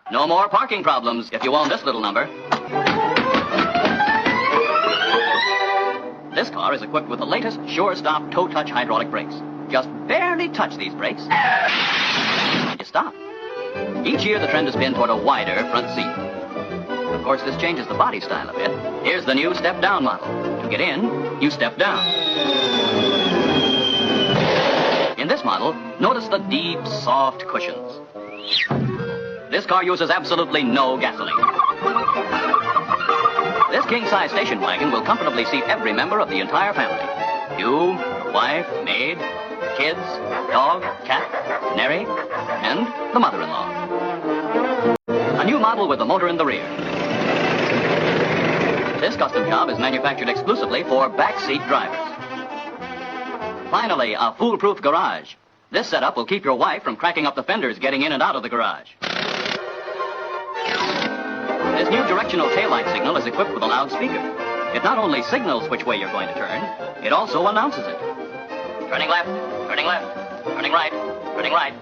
No more parking problems if you own this little number. This car is equipped with the latest Sure Stop Toe Touch hydraulic brakes. Just barely touch these brakes, and you stop. Each year the trend has been toward a wider front seat. Of course, this changes the body style a bit. Here's the new step-down model. To get in, you step down. In this model, notice the deep, soft cushions. This car uses absolutely no gasoline. This king-size station wagon will comfortably seat every member of the entire family. You, your wife, maid, kids, dog, cat, canary, and the mother-in-law. A new model with the motor in the rear. This custom job is manufactured exclusively for backseat drivers. Finally, a foolproof garage. This setup will keep your wife from cracking up the fenders getting in and out of the garage. This new directional taillight signal is equipped with a loudspeaker. It not only signals which way you're going to turn, it also announces it. Turning left, turning left, turning right, turning right.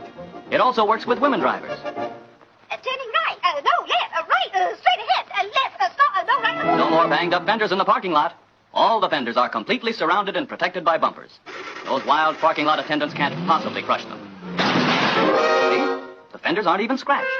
It also works with women drivers. Turning right, no, left, right, straight ahead, left, stop, no, right. No more banged up fenders in the parking lot. All the fenders are completely surrounded and protected by bumpers. Those wild parking lot attendants can't possibly crush them. See? The fenders aren't even scratched.